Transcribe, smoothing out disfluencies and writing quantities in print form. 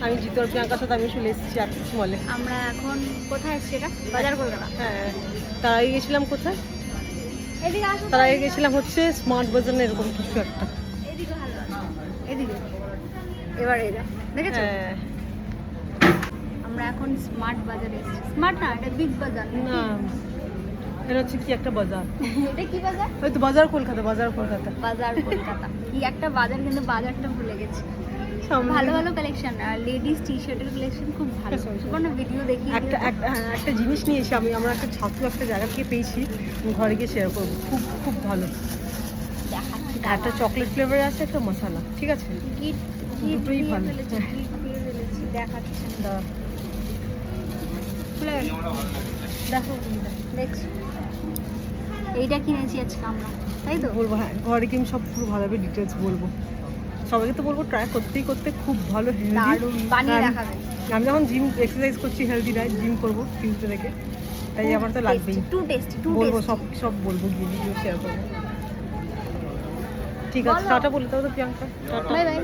আমি জিতু আর প্রিয়াঙ্কার সাথে আমি চলে এসেছি আর্টিস্ট মলে। আমরা এখন কোথায় এসেছি? এটা বাজার কলকাতা। হ্যাঁ, তার আগে গেছিলাম কোথায়? এদিকে আসো। তার আগে গেছিলাম হচ্ছে স্মার্ট বাজার না এরকম কিছু একটা। এদিকে ভালো আছে। এদিকে এবার এটা দেখেছো? হ্যাঁ আমরা এখন স্মার্ট বাজারে এসেছি। স্মার্ট না, এটা বিগ বাজার। না, এটা হচ্ছে কি একটা বাজার। এটা কি বাজার? হয়তো বাজার কলকাতা, বাজার কলকাতা। বাজার কলকাতা কি একটা বাজার, কিন্তু বাজারটা ভুলে গেছি। ভালো ভালো কালেকশন, লেডিস টি শার্টের কালেকশন খুব ভালো। কোনো ভিডিও দেখি একটা জিনিস নিয়ে এসে আমরা একটা ছাত্র একটা জায়গা থেকে পেয়েছি, ঘরে গিয়ে শেয়ার করবো। খুব খুব ভালো। দেখাচ্ছি। একটা চকলেট ফ্লেভার আছে, একটা মশলা, ঠিক আছে? গিট দুটোই ভালো। দেখাচ্ছি। দাঁড়া, খুলে গেল। দেখো দেখছি এইটা কিনেছি আজকে আমরা, তাই তো? বলবো। হ্যাঁ, ঘরে কি আমি সব পুরো ভালোভাবে ডিটেলস বলবো। সবাইকে তো বলবো ট্রাই করতেই করতে খুব ভালো হেলদি। দারুণ বানিয়ে দেখাবে। আমি যখন জিম এক্সারসাইজ করছি, হেলদি ডায়েট জিম করবো টিউসডে থেকে, তাই আমার তো লাগবেই। টু টেস্টি বলবো সব সব বলবো, গিয়ে ভিডিও শেয়ার করবো। ঠিক আছে, টাটা বলতে হবে তো প্রিয়াঙ্কা। টাটা। Bye bye.